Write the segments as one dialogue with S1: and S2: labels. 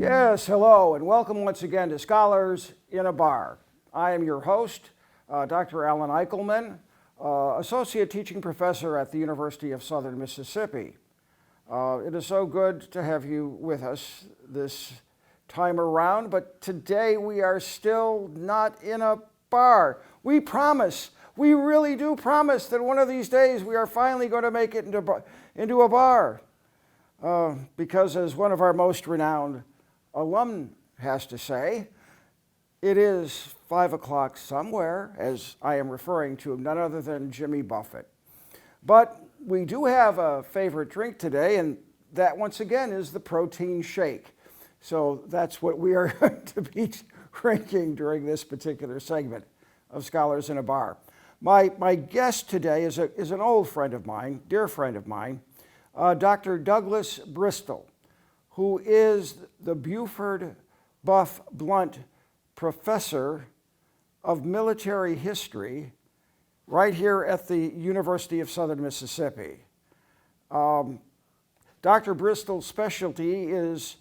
S1: Yes, hello, and welcome once again to Scholars in a Bar. I am your host, Dr. Alan Eichelman, Associate Teaching Professor at the University of Southern Mississippi. It is so good to have you with us this time around, but today we are still not in a bar. We promise, we really do promise that one of these days we are finally going to make it into a bar. Because as one of our most renowned alum has to say, it is 5 o'clock somewhere, as I am referring to none other than Jimmy Buffett. But we do have a favorite drink today, and that once again is the protein shake. So that's what we are going to be drinking during this particular segment of Scholars in a Bar. My guest today is an old friend of mine, dear friend of mine, Dr. Douglas Bristol, who is the Buford Buff Blunt Professor of Military History right here at the University of Southern Mississippi. Dr. Bristol's specialty is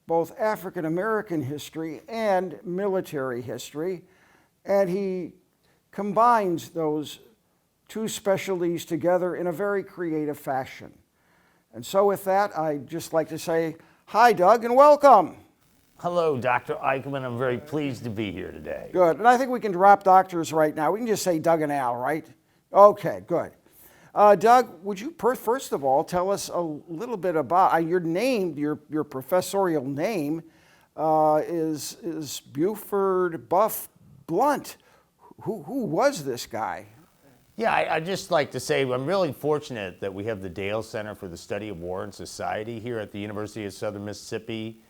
S1: both African American history and military history, and he combines those two specialties together in a very creative fashion. And so with that, I'd just like to say, hi, Doug, and welcome.
S2: Hello, Dr. Eichelman. I'm very pleased to be here today.
S1: Good. And I think we can drop doctors right now. We can just say Doug and Al, right? Okay, good. Doug, would you first of all tell us a little bit about your name, your professorial name is Buford Buff Blunt. Who was this guy?
S2: Yeah, I'd just like to say I'm really fortunate that we have the Dale Center for the Study of War and Society here at the University of Southern Mississippi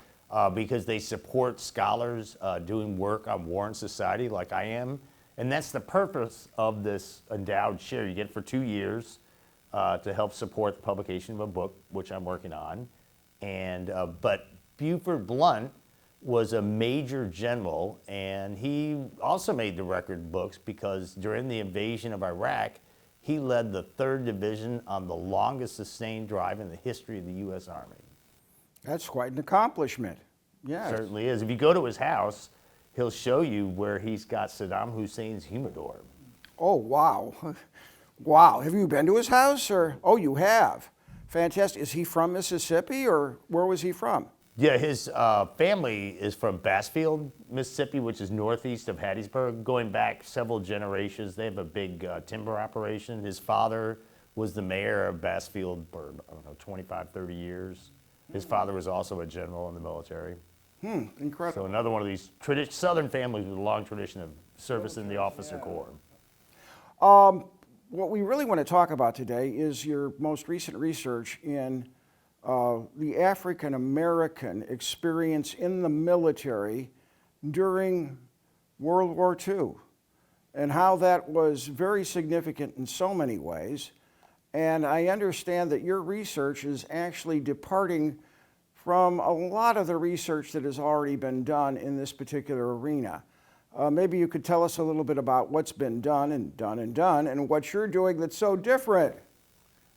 S2: because they support scholars doing work on war and society like I am. And that's the purpose of this endowed chair. You get it for 2 years to help support the publication of a book, which I'm working on. And but Buford Blunt was a major general, and he also made the record books because during the invasion of Iraq, he led the 3rd Division on the longest sustained drive in the history of the U.S. Army.
S1: That's quite an accomplishment. Yeah,
S2: certainly is. If you go to his house, he'll show you where he's got Saddam Hussein's humidor.
S1: Oh, wow. Wow. Have you been to his house? Or oh, you have. Fantastic. Is he from Mississippi, or where was he from?
S2: Yeah, his family is from Bassfield, Mississippi, which is northeast of Hattiesburg. Going back several generations, they have a big timber operation. His father was the mayor of Bassfield for, I don't know, 25, 30 years. His father was also a general in the military.
S1: Incredible.
S2: So another one of these Southern families with a long tradition of service in the officer corps.
S1: What we really want to talk about today is your most recent research in the African American experience in the military during World War II, and how that was very significant in so many ways. And I understand that your research is actually departing from a lot of the research that has already been done in this particular arena. Maybe you could tell us a little bit about what's been done and what you're doing that's so different.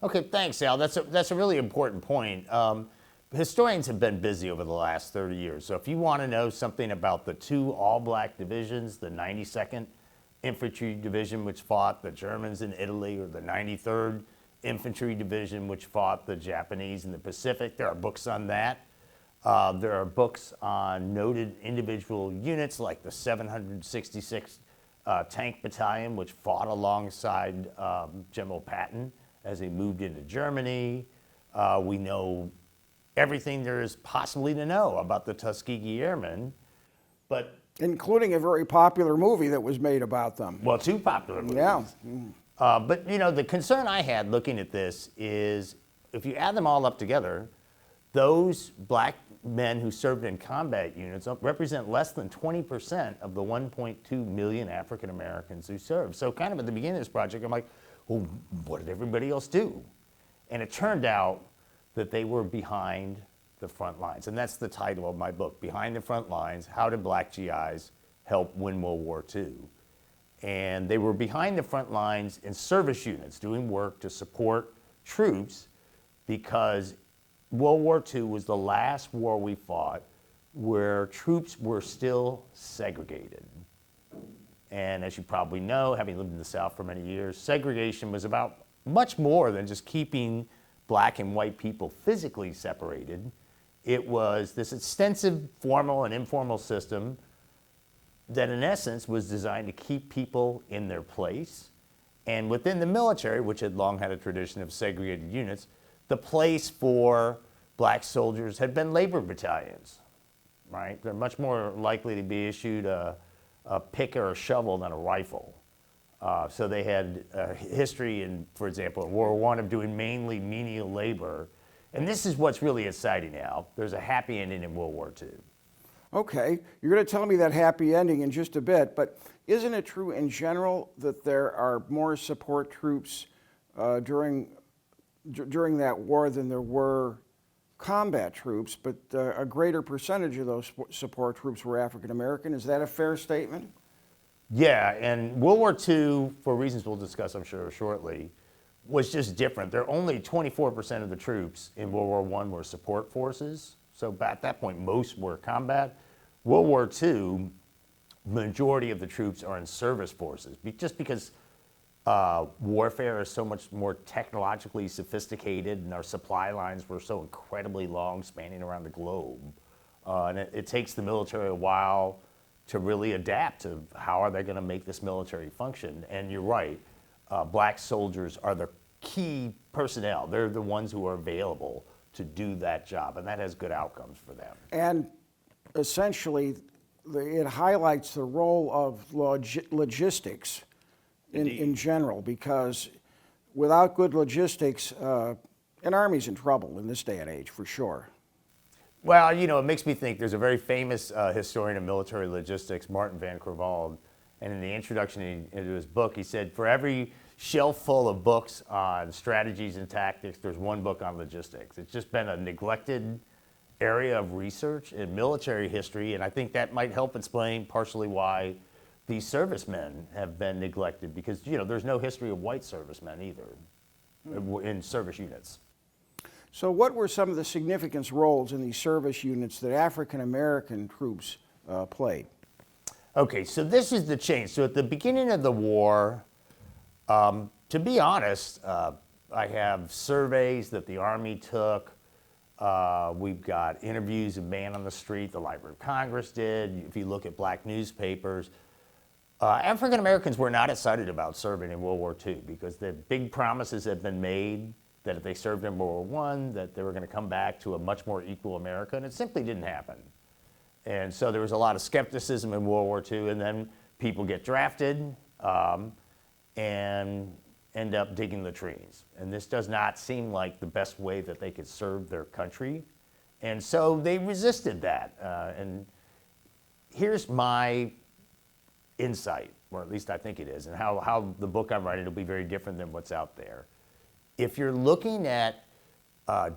S2: Okay, thanks, Al. That's a really important point. Historians have been busy over the last 30 years. So if you want to know something about the 2 all-black divisions, the 92nd Infantry Division, which fought the Germans in Italy, or the 93rd Infantry Division, which fought the Japanese in the Pacific, there are books on that. There are books on noted individual units like the 766th Tank Battalion, which fought alongside General Patton as he moved into Germany. We know everything there is possibly to know about the Tuskegee Airmen, but
S1: including a very popular movie that was made about them.
S2: Well, 2 popular movies.
S1: Yeah.
S2: But you know, the concern I had looking at this is if you add them all up together, those black men who served in combat units represent less than 20% of the 1.2 million African Americans who served. So kind of at the beginning of this project, I'm like, well, what did everybody else do? And it turned out that they were behind the front lines. And that's the title of my book, Behind the Front Lines, How Did Black GIs Help Win World War II? And they were behind the front lines in service units doing work to support troops because World War II was the last war we fought where troops were still segregated. And as you probably know, having lived in the South for many years, segregation was about much more than just keeping black and white people physically separated. It was this extensive formal and informal system that in essence was designed to keep people in their place. And within the military, which had long had a tradition of segregated units, the place for black soldiers had been labor battalions, right? They're much more likely to be issued a pick or a shovel than a rifle. So they had a history in, for example, in World War I of doing mainly menial labor. And this is what's really exciting now. There's a happy ending in World War II.
S1: Okay, you're going to tell me that happy ending in just a bit, but isn't it true in general that there are more support troops during that war than there were combat troops, but a greater percentage of those support troops were African American? Is that a fair statement?
S2: Yeah, and World War II, for reasons we'll discuss, I'm sure, shortly, was just different. There are only 24% of the troops in World War I were support forces. So at that point, most were combat. World War II, majority of the troops are in service forces, just because warfare is so much more technologically sophisticated and our supply lines were so incredibly long, spanning around the globe. And it takes the military a while to really adapt to how are they going to make this military function. And you're right, black soldiers are the key personnel. They're the ones who are available to do that job, and that has good outcomes for them.
S1: And essentially, it highlights the role of logistics in general, because without good logistics, an army's in trouble in this day and age, for sure.
S2: Well, you know, it makes me think, there's a very famous historian of military logistics, Martin van Creveld, and in the introduction into his book, he said, for every shelf full of books on strategies and tactics, there's one book on logistics. It's just been a neglected area of research in military history, and I think that might help explain partially why these servicemen have been neglected, because, you know, there's no history of white servicemen either in service units.
S1: So what were some of the significant roles in these service units that African American troops played?
S2: Okay, so this is the change. So at the beginning of the war, to be honest, I have surveys that the Army took. We've got interviews of man on the street, the Library of Congress did. If you look at black newspapers, African Americans were not excited about serving in World War II because the big promises had been made that if they served in World War I, that they were going to come back to a much more equal America, and it simply didn't happen. And so there was a lot of skepticism in World War II, and then people get drafted and end up digging latrines. And this does not seem like the best way that they could serve their country. And so they resisted that. And here's my insight, or at least I think it is, and how the book I'm writing will be very different than what's out there. If you're looking at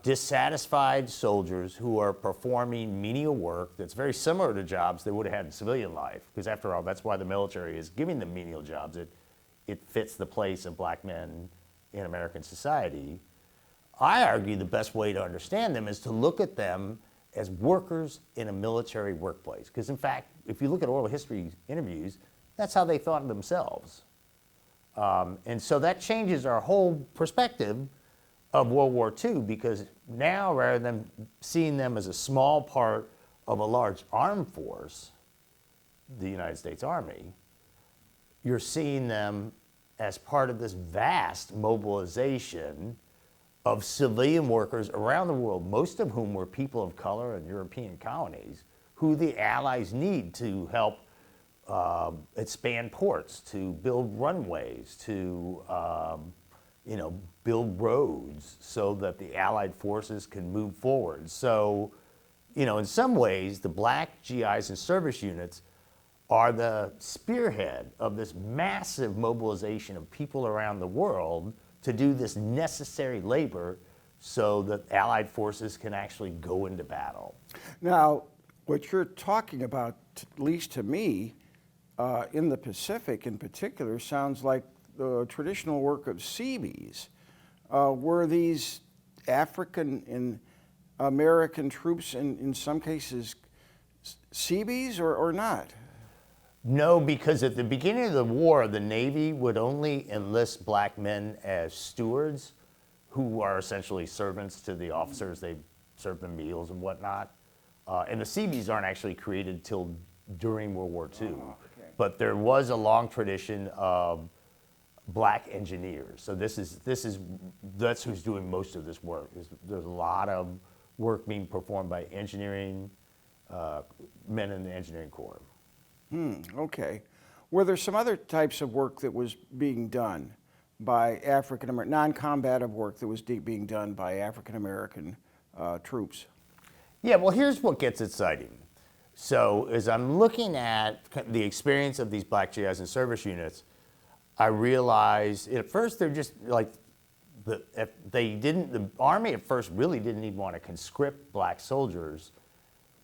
S2: dissatisfied soldiers who are performing menial work that's very similar to jobs they would have had in civilian life, because after all, that's why the military is giving them menial jobs. It fits the place of black men in American society. I argue the best way to understand them is to look at them as workers in a military workplace. Because in fact, if you look at oral history interviews, that's how they thought of themselves. And so that changes our whole perspective of World War II, because now rather than seeing them as a small part of a large armed force, the United States Army, you're seeing them as part of this vast mobilization of civilian workers around the world, most of whom were people of color in European colonies, who the Allies need to help expand ports, to build runways, to build roads so that the Allied forces can move forward. So, in some ways, the black GIs and service units are the spearhead of this massive mobilization of people around the world to do this necessary labor so that Allied forces can actually go into battle.
S1: Now, what you're talking about, at least to me, in the Pacific in particular, sounds like the traditional work of Seabees. Were these African and American troops in some cases Seabees or not?
S2: No, because at the beginning of the war, the Navy would only enlist black men as stewards, who are essentially servants to the officers. They serve them meals and whatnot. And the Seabees aren't actually created till during World War II.
S1: Oh, okay.
S2: But there was a long tradition of black engineers. So that's who's doing most of this work. There's a lot of work being performed by engineering men in the engineering corps.
S1: Okay. Were there some other types of work that was being done by African American, non-combative work that was being done by African American troops?
S2: Yeah, well, here's what gets exciting. So as I'm looking at the experience of these black GIs and service units, I realized at first they're just like, the Army at first really didn't even want to conscript black soldiers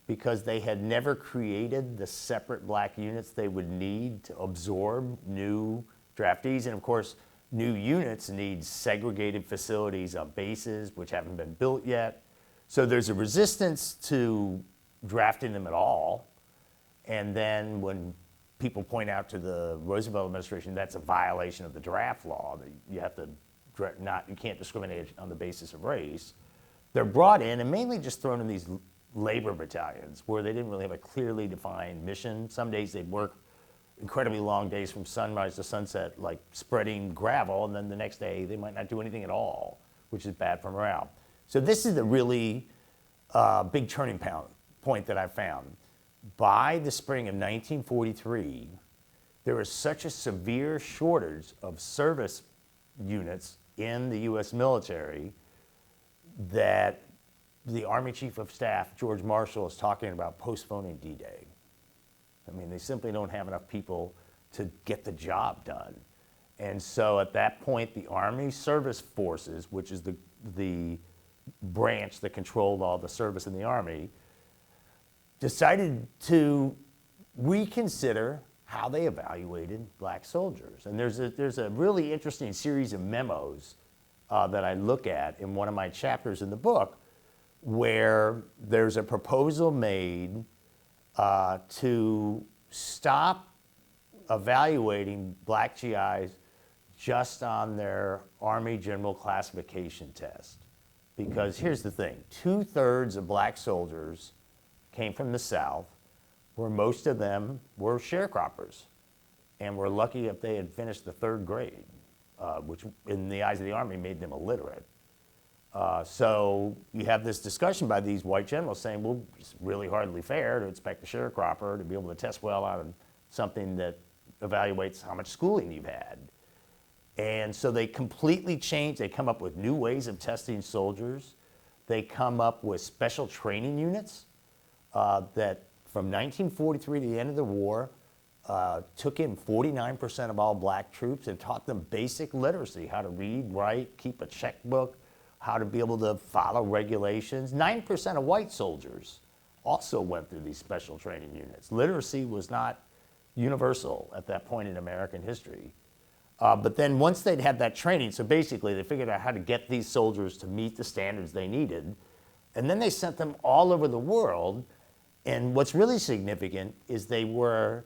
S2: because they had never created the separate black units they would need to absorb new draftees. And of course, new units need segregated facilities on bases, which haven't been built yet. So there's a resistance to drafting them at all. And then when people point out to the Roosevelt administration that's a violation of the draft law, that you have to you can't discriminate on the basis of race, they're brought in and mainly just thrown in these labor battalions where they didn't really have a clearly defined mission. Some days they'd work incredibly long days from sunrise to sunset, like spreading gravel, and then the next day they might not do anything at all, which is bad for morale. So this is the really big turning point that I found. By the spring of 1943, there was such a severe shortage of service units in the U.S. military that the Army Chief of Staff, George Marshall, is talking about postponing D-Day. I mean, they simply don't have enough people to get the job done. And so at that point, the Army Service Forces, which is the branch that controlled all the service in the Army, decided to reconsider how they evaluated black soldiers. And there's a really interesting series of memos that I look at in one of my chapters in the book, where there's a proposal made to stop evaluating black GIs just on their Army General Classification test. Because here's the thing, 2/3 of black soldiers came from the South, where most of them were sharecroppers and were lucky if they had finished the 3rd grade, which in the eyes of the Army made them illiterate. So you have this discussion by these white generals saying, well, it's really hardly fair to expect a sharecropper to be able to test well on something that evaluates how much schooling you've had. And so they completely changed. They come up with new ways of testing soldiers. They come up with special training units that from 1943 to the end of the war took in 49% of all black troops and taught them basic literacy, how to read, write, keep a checkbook, how to be able to follow regulations. 9% of white soldiers also went through these special training units. Literacy was not universal at that point in American history. But then once they'd had that training, so basically they figured out how to get these soldiers to meet the standards they needed, and then they sent them all over the world. And what's really significant is they were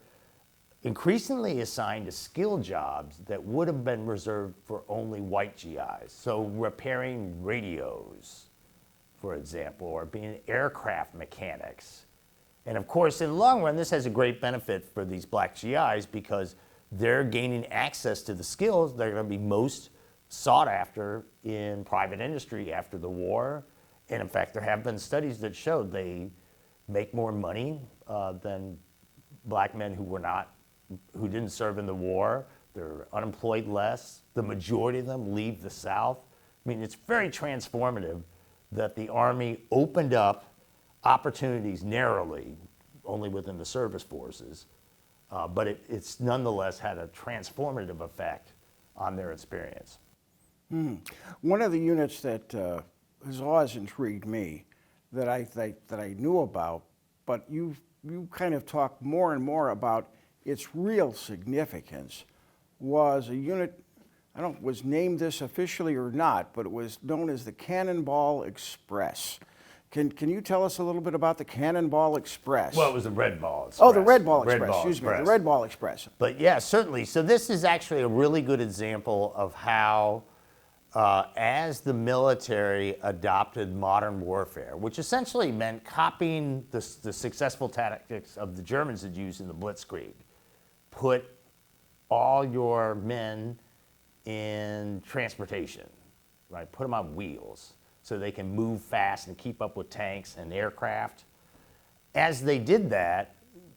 S2: increasingly assigned to skilled jobs that would have been reserved for only white GIs. So repairing radios, for example, or being aircraft mechanics. And of course, in the long run, this has a great benefit for these black GIs because they're gaining access to the skills that are going to be most sought after in private industry after the war. And in fact, there have been studies that showed they make more money than black men who didn't serve in the war. They're unemployed less. The majority of them leave the South. I mean, it's very transformative that the Army opened up opportunities narrowly, only within the service forces, but it's nonetheless had a transformative effect on their experience.
S1: One of the units that has always intrigued me that I knew about, but you kind of talk more and more about its real significance, was a unit, I don't know if it was named this officially or not, but it was known as the Cannonball Express. Can you tell us a little bit about the Cannonball Express?
S2: Well, it was the Red Ball Express.
S1: Oh, the Red Ball
S2: Red
S1: Express.
S2: Ball
S1: Excuse me,
S2: Express.
S1: the Red Ball Express.
S2: But yeah, certainly. So this is actually a really good example of how, as the military adopted modern warfare, which essentially meant copying the successful tactics of the Germans had used in the Blitzkrieg, put all your men in transportation, right? Put them on wheels so they can move fast and keep up with tanks and aircraft. As they did that,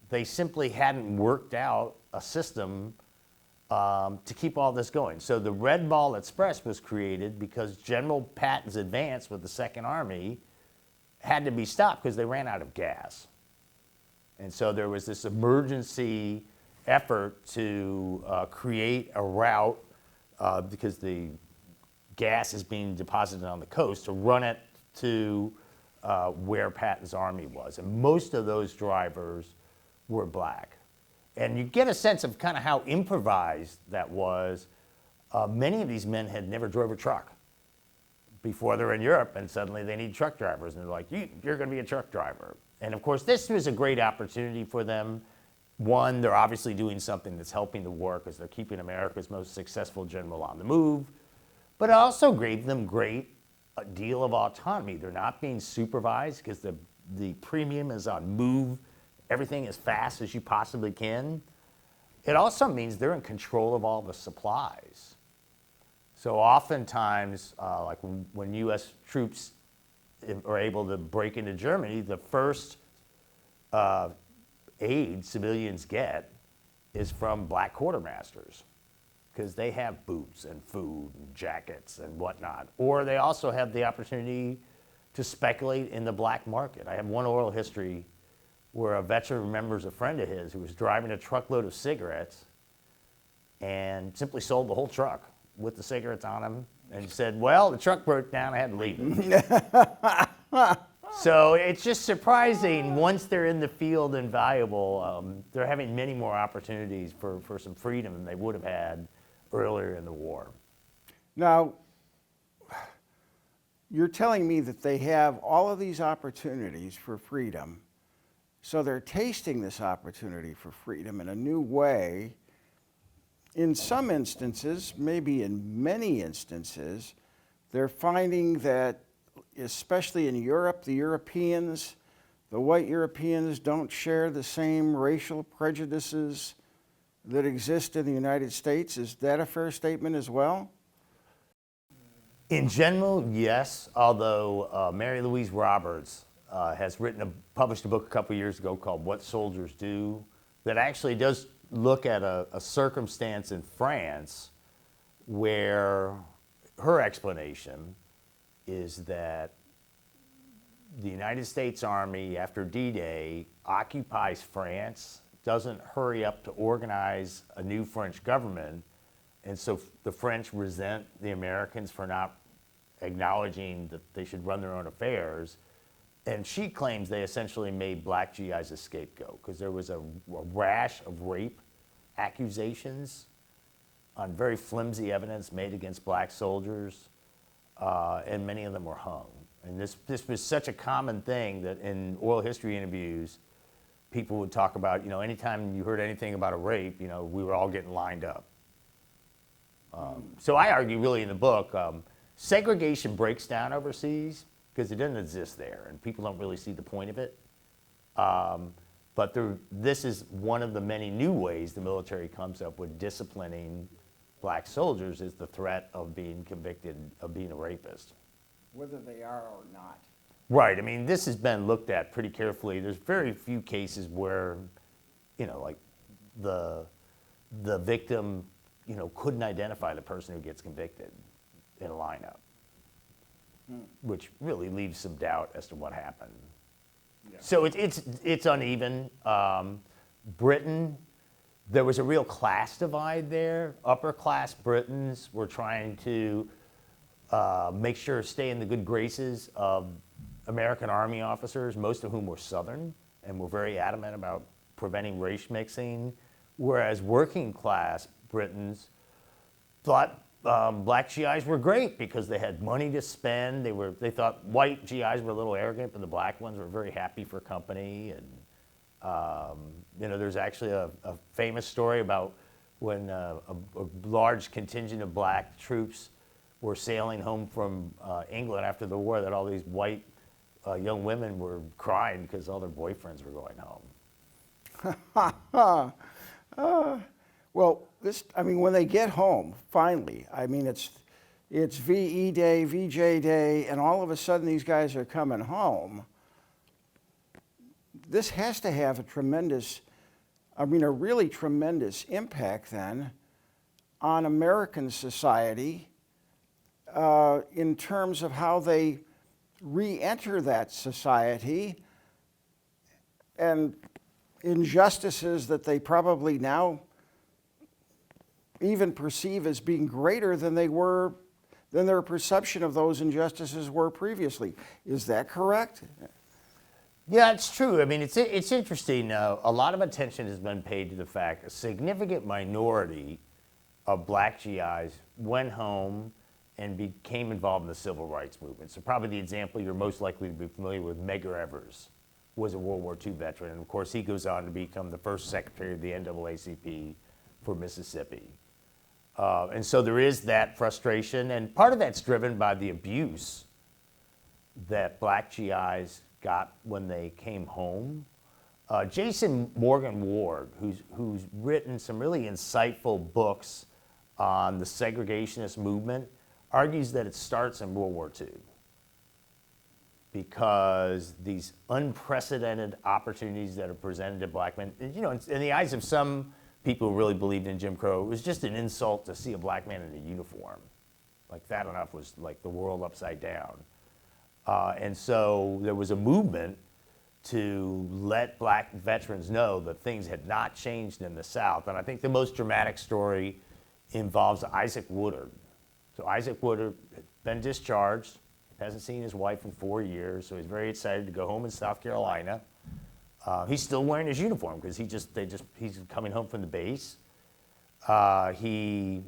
S2: they simply hadn't worked out a system to keep all this going. So the Red Ball Express was created because General Patton's advance with the Second Army had to be stopped because they ran out of gas. And so there was this emergency effort to create a route because the gas is being deposited on the coast to run it to where Patton's army was. And most of those drivers were black. And you get a sense of kind of how improvised that was. Many of these men had never drove a truck before they're in Europe, and suddenly they need truck drivers. And they're like, you're going to be a truck driver. And of course, this was a great opportunity for them. One, they're obviously doing something that's helping the war because they're keeping America's most successful general on the move. But it also gave them a deal of autonomy. They're not being supervised because the premium is on move everything as fast as you possibly can. It also means they're in control of all the supplies. So oftentimes, like when U.S. troops are able to break into Germany, the first aid civilians get is from black quartermasters because they have boots and food and jackets and whatnot. Or they also have the opportunity to speculate in the black market. I have one oral history where a veteran remembers a friend of his who was driving a truckload of cigarettes and simply sold the whole truck with the cigarettes on him and said, well, the truck broke down, I had to leave it. So it's just surprising once they're in the field and valuable, they're having many more opportunities for some freedom than they would have had earlier in the war.
S1: Now, you're telling me that they have all of these opportunities for freedom, so they're tasting this opportunity for freedom in a new way. In some instances, maybe in many instances, they're finding that, especially in Europe, the white Europeans don't share the same racial prejudices that exist in the United States. Is that a fair statement as well?
S2: In general, yes, although Mary Louise Roberts has published a book a couple years ago called What Soldiers Do, that actually does look at a circumstance in France where her explanation is that the United States Army, after D-Day, occupies France, doesn't hurry up to organize a new French government, and so the French resent the Americans for not acknowledging that they should run their own affairs. And she claims they essentially made black GIs a scapegoat because there was a rash of rape accusations on very flimsy evidence made against black soldiers, and many of them were hung. And this was such a common thing that in oral history interviews, people would talk about, anytime you heard anything about a rape, we were all getting lined up. So I argue really in the book, segregation breaks down overseas because it doesn't exist there, and people don't really see the point of it. But this is one of the many new ways the military comes up with disciplining black soldiers is the threat of being convicted of being a rapist.
S1: Whether they are or not.
S2: Right. I mean, this has been looked at pretty carefully. There's very few cases where, like the victim, couldn't identify the person who gets convicted in a lineup, which really leaves some doubt as to what happened. Yeah. So it's uneven. Britain, there was a real class divide there. Upper class Britons were trying to make sure to stay in the good graces of American Army officers, most of whom were Southern and were very adamant about preventing race mixing, whereas working class Britons thought black GIs were great because they had money to spend. They thought white GIs were a little arrogant, but the black ones were very happy for company. And there's actually a famous story about when a large contingent of black troops were sailing home from England after the war, that all these white young women were crying because all their boyfriends were going home.
S1: Well, when they get home, finally, it's VE Day, VJ Day, and all of a sudden these guys are coming home. This has to have a really tremendous impact then on American society in terms of how they re-enter that society and injustices that they probably now even perceive as being greater than their perception of those injustices were previously. Is that correct?
S2: Yeah, it's true. It's interesting. A lot of attention has been paid to the fact a significant minority of black GIs went home and became involved in the civil rights movement. So probably the example you're most likely to be familiar with, Medgar Evers, was a World War II veteran. And of course, he goes on to become the first secretary of the NAACP for Mississippi. And so there is that frustration, and part of that's driven by the abuse that black GIs got when they came home. Jason Morgan Ward, who's written some really insightful books on the segregationist movement, argues that it starts in World War II because these unprecedented opportunities that are presented to black men, in the eyes of some people who really believed in Jim Crow, it was just an insult to see a black man in a uniform. Like, that enough was like the world upside down. And so there was a movement to let black veterans know that things had not changed in the South. And I think the most dramatic story involves Isaac Woodard. So Isaac Woodard had been discharged, hasn't seen his wife in 4 years, so he's very excited to go home in South Carolina. He's still wearing his uniform because he's coming home from the base. He,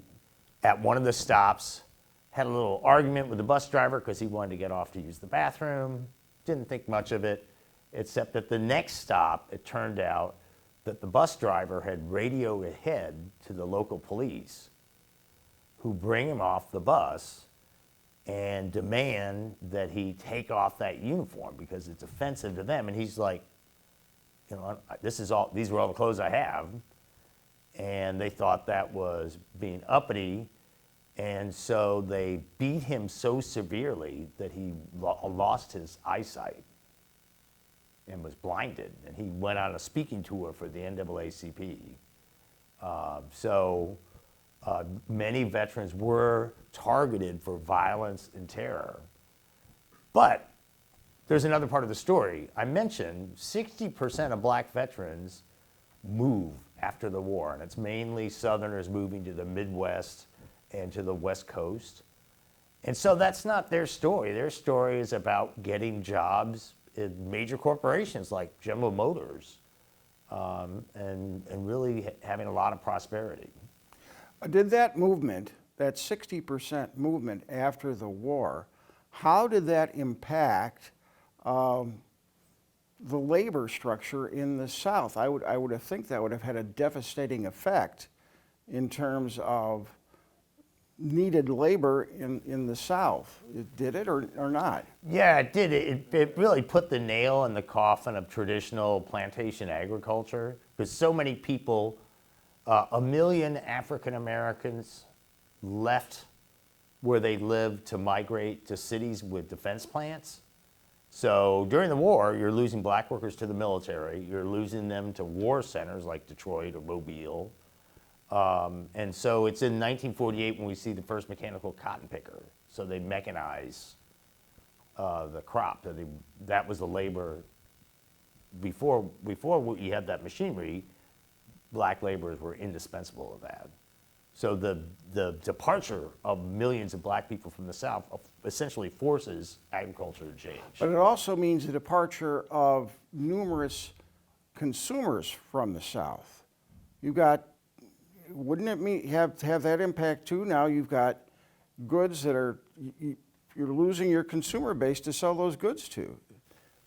S2: at one of the stops, had a little argument with the bus driver because he wanted to get off to use the bathroom. Didn't think much of it, except at the next stop, it turned out that the bus driver had radioed ahead to the local police, who bring him off the bus and demand that he take off that uniform because it's offensive to them. And he's like, these were all the clothes I have. And they thought that was being uppity. And so they beat him so severely that he lost his eyesight and was blinded. And he went on a speaking tour for the NAACP. Many veterans were targeted for violence and terror. But there's another part of the story. I mentioned 60% of black veterans move after the war, and it's mainly Southerners moving to the Midwest and to the West Coast. And so that's not their story. Their story is about getting jobs in major corporations like General Motors, and really having a lot of prosperity.
S1: Did that movement, that 60% movement after the war, how did that impact the labor structure in the South? I would have think that would have had a devastating effect in terms of needed labor in the South. Did it or not?
S2: Yeah, it did. It really put the nail in the coffin of traditional plantation agriculture, because so many people, 1 million African Americans left where they lived to migrate to cities with defense plants. So during the war, you're losing black workers to the military. You're losing them to war centers like Detroit or Mobile. And so it's in 1948 when we see the first mechanical cotton picker. So they mechanize the crop. That was the labor. Before you had that machinery, black laborers were indispensable of that. So the departure of millions of black people from the South essentially forces agriculture to change.
S1: But it also means the departure of numerous consumers from the South. You've got wouldn't it have that impact too? Now you've got goods that are, you're losing your consumer base to sell those goods to.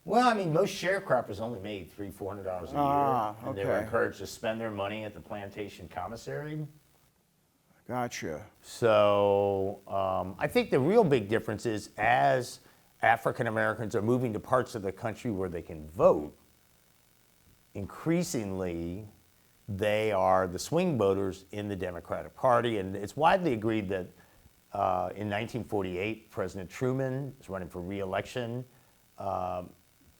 S2: Well, I mean, most sharecroppers only made $300-400 a year, and they were
S1: okay.
S2: encouraged to spend their money at the plantation commissary.
S1: Gotcha.
S2: So I think the real big difference is as African Americans are moving to parts of the country where they can vote, increasingly they are the swing voters in the Democratic Party. And it's widely agreed that in 1948, President Truman is running for re-election,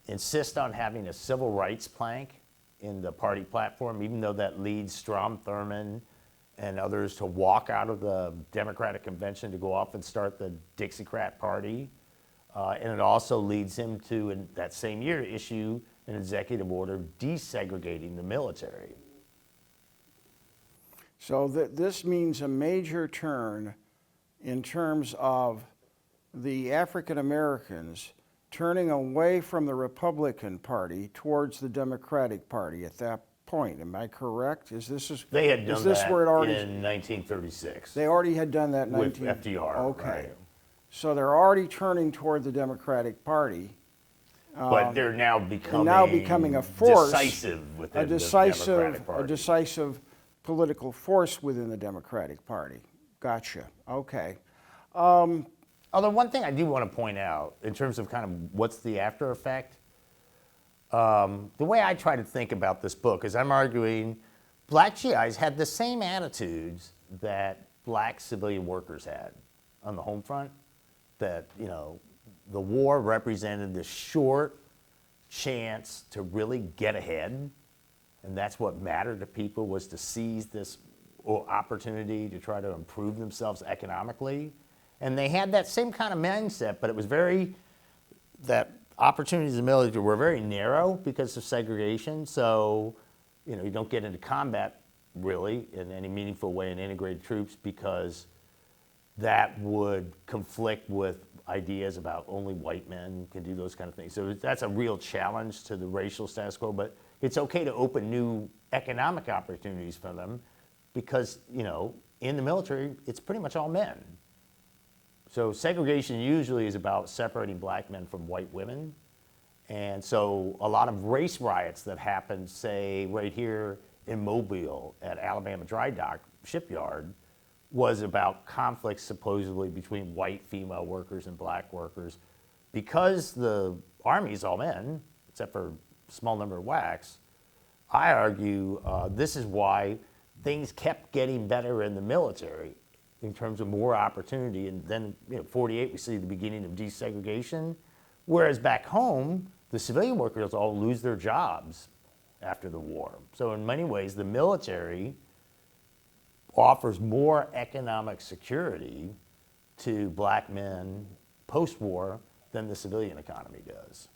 S2: insist on having a civil rights plank in the party platform, even though that leads Strom Thurmond and others to walk out of the Democratic convention to go off and start the Dixiecrat Party. And it also leads him to, in that same year, issue an executive order desegregating the military.
S1: So this means a major turn in terms of the African Americans turning away from the Republican Party towards the Democratic Party at that point. Am I correct?
S2: They had done that
S1: where it already,
S2: in 1936.
S1: They already had done that in
S2: with FDR.
S1: Okay.
S2: Right.
S1: So they're already turning toward the Democratic Party.
S2: But they're now becoming
S1: a force,
S2: decisive within the Democratic Party.
S1: a decisive political force within the Democratic Party. Gotcha. Okay.
S2: Although one thing I do want to point out in terms of kind of what's the after effect, the way I try to think about this book is I'm arguing black GIs had the same attitudes that black civilian workers had on the home front, that, you know, the war represented this short chance to really get ahead, and that's what mattered to people, was to seize this opportunity to try to improve themselves economically. And they had that same kind of mindset, but it was that opportunities in the military were very narrow because of segregation. So, you know, you don't get into combat really in any meaningful way in integrated troops because that would conflict with ideas about only white men can do those kind of things. So that's a real challenge to the racial status quo, but it's okay to open new economic opportunities for them because, you know, in the military, it's pretty much all men. So segregation usually is about separating black men from white women. And so a lot of race riots that happened, say, right here in Mobile at Alabama Dry Dock Shipyard, was about conflicts supposedly between white female workers and black workers. Because the Army is all men, except for a small number of WWIIs, I argue this is why things kept getting better in the military in terms of more opportunity. And then, you know, 48, we see the beginning of desegregation. Whereas back home, the civilian workers all lose their jobs after the war. So in many ways, the military offers more economic security to black men post-war than the civilian economy does.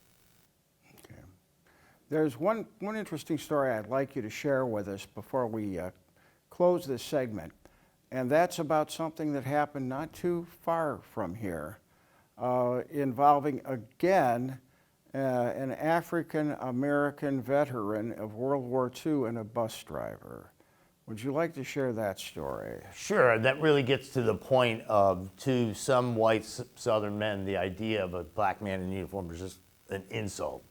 S1: Okay. There's one interesting story I'd like you to share with us before we close this segment, and that's about something that happened not too far from here, involving, again, an African-American veteran of World War II and a bus driver. Would you like to share that story?
S2: Sure, that really gets to the point of, to some white Southern men, the idea of a black man in uniform is just an insult.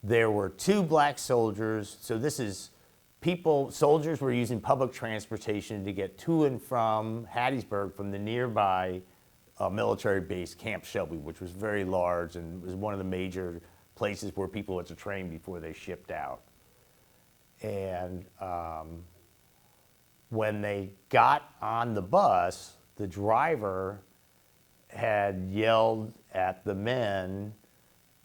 S2: There were two black soldiers. So this is soldiers were using public transportation to get to and from Hattiesburg from the nearby military base, Camp Shelby, which was very large and was one of the major places where people had to train before they shipped out. And when they got on the bus, the driver had yelled at the men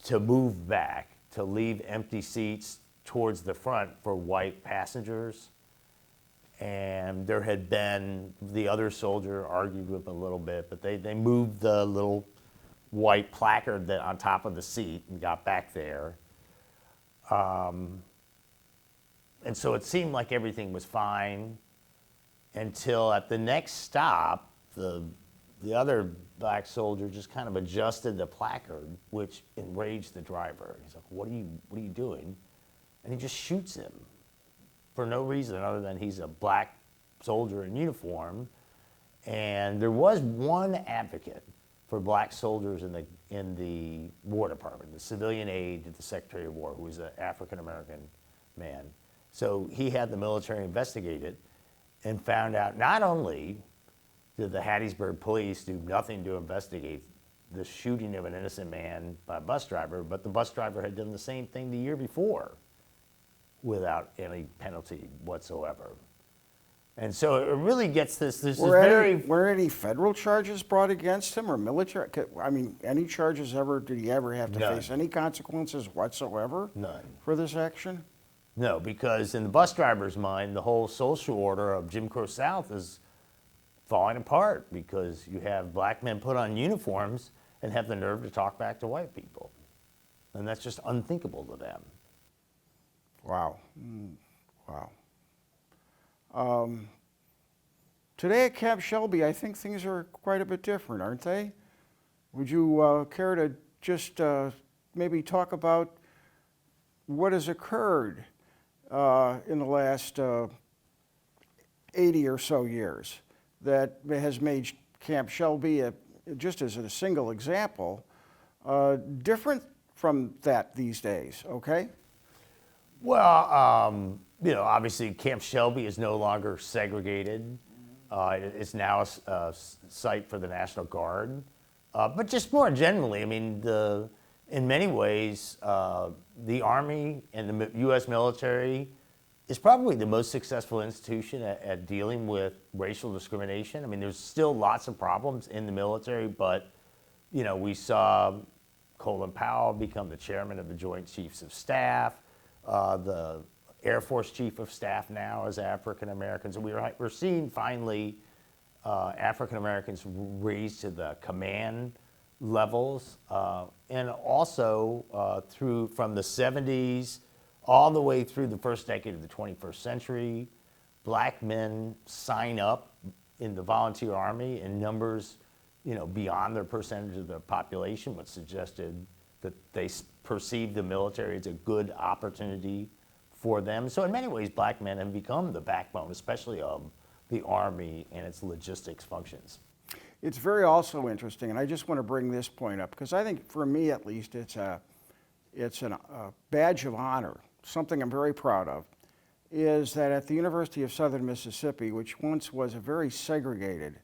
S2: to move back, to leave empty seats towards the front for white passengers. And there had been, the other soldier argued with them a little bit, but they moved the little white placard that on top of the seat and got back there. And so it seemed like everything was fine until at the next stop, the other black soldier just kind of adjusted the placard, which enraged the driver. He's like, what are you doing? And he just shoots him for no reason other than he's a black soldier in uniform. And there was one advocate for black soldiers in the War Department, the civilian aide to the Secretary of War, who was an African-American man. So he had the military investigate it and found out not only did the Hattiesburg police do nothing to investigate the shooting of an innocent man by a bus driver, but the bus driver had done the same thing the year before without any penalty whatsoever. And so it really gets this
S1: Were any federal charges brought against him or military? I mean, any charges ever? Did he ever have to
S2: None.
S1: face any consequences whatsoever?
S2: None.
S1: For this action?
S2: No, because in the bus driver's mind, the whole social order of Jim Crow South is falling apart because you have black men put on uniforms and have the nerve to talk back to white people. And that's just unthinkable to them.
S1: Wow. Wow. Today at Camp Shelby, I think things are quite a bit different, aren't they? Would you care to just maybe talk about what has occurred in the last 80 or so years that has made Camp Shelby, just as a single example, different from that these days, okay?
S2: Well, obviously Camp Shelby is no longer segregated. It's now a site for the National Guard. But just more generally, I mean, in many ways, the Army and the U.S. military is probably the most successful institution at dealing with racial discrimination. I mean, there's still lots of problems in the military, but, we saw Colin Powell become the chairman of the Joint Chiefs of Staff. The Air Force Chief of Staff now is African Americans. And we're seeing finally African Americans raised to the command levels, and also from the 70s all the way through the first decade of the 21st century, black men sign up in the volunteer army in numbers, beyond their percentage of the population, which suggested that they perceive the military as a good opportunity for them. So in many ways, black men have become the backbone, especially of the Army and its logistics functions.
S1: It's very also interesting, and I just want to bring this point up, because I think for me at least it's a badge of honor, something I'm very proud of, is that at the University of Southern Mississippi, which once was a very segregated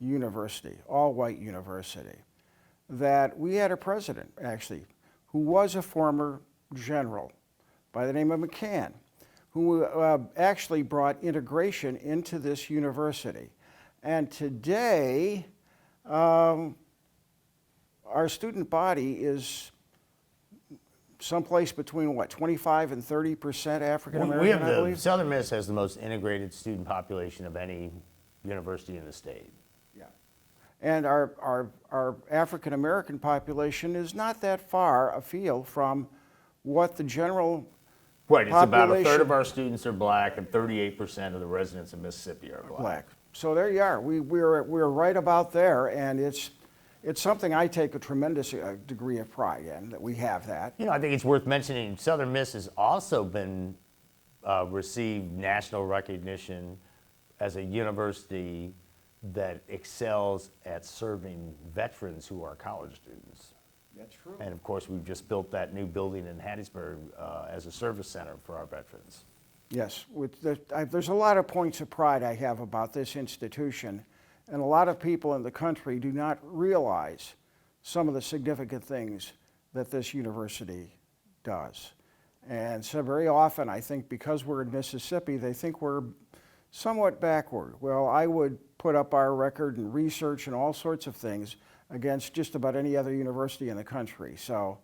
S1: university, all-white university, that we had a president, actually, who was a former general by the name of McCann, who actually brought integration into this university. And today, our student body is someplace between, 25 and 30% African American, I believe?
S2: Southern Miss has the most integrated student population of any university in the state.
S1: Yeah. And our African American population is not that far afield from what the general
S2: Right, it's about a
S1: population-
S2: third of our students are black and 38% of the residents of Mississippi are black.
S1: So there you are. We're right about there, and it's something I take a tremendous degree of pride in, that we have that.
S2: I think it's worth mentioning Southern Miss has also been received national recognition as a university that excels at serving veterans who are college students.
S1: That's true.
S2: And of course, we've just built that new building in Hattiesburg as a service center for our veterans.
S1: Yes, there's a lot of points of pride I have about this institution, and a lot of people in the country do not realize some of the significant things that this university does. And so very often, I think because we're in Mississippi, they think we're somewhat backward. Well, I would put up our record in research and all sorts of things against just about any other university in the country. So,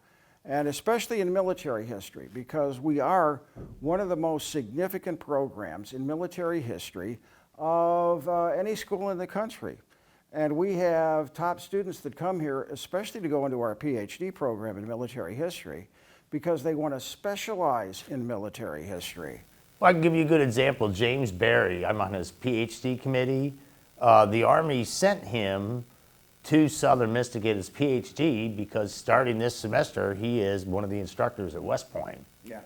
S1: and especially in military history, because we are one of the most significant programs in military history of any school in the country. And we have top students that come here, especially to go into our PhD program in military history, because they want to specialize in military history.
S2: Well, I can give you a good example. James Barry, I'm on his PhD committee. The Army sent him to Southern Miss to get his PhD because starting this semester, he is one of the instructors at West Point.
S1: Yeah.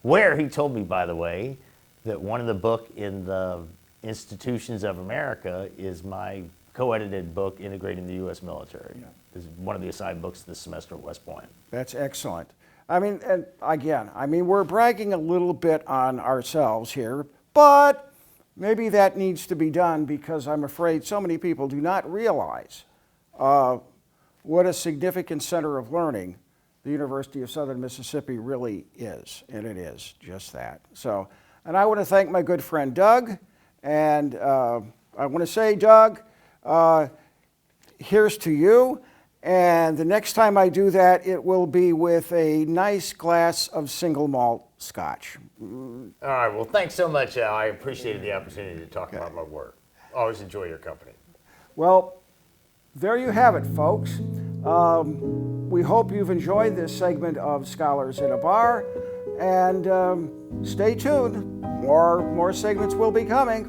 S2: Where he told me, by the way, that one of the book in the Institutions of America is my co-edited book, Integrating the U.S. Military.
S1: Yeah.
S2: This is one of the assigned books this semester at West Point.
S1: That's excellent. I mean, and again, I mean, we're bragging a little bit on ourselves here, but maybe that needs to be done because I'm afraid so many people do not realize what a significant center of learning the University of Southern Mississippi really is, and it is just that. So, and I want to thank my good friend Doug, and I want to say, Doug, here's to you. And the next time I do that, it will be with a nice glass of single malt scotch.
S2: All right, well, thanks so much, Al. I appreciated the opportunity to talk about my work. Always enjoy your company.
S1: Well, there you have it, folks. We hope you've enjoyed this segment of Scholars in a Bar, and stay tuned. More segments will be coming.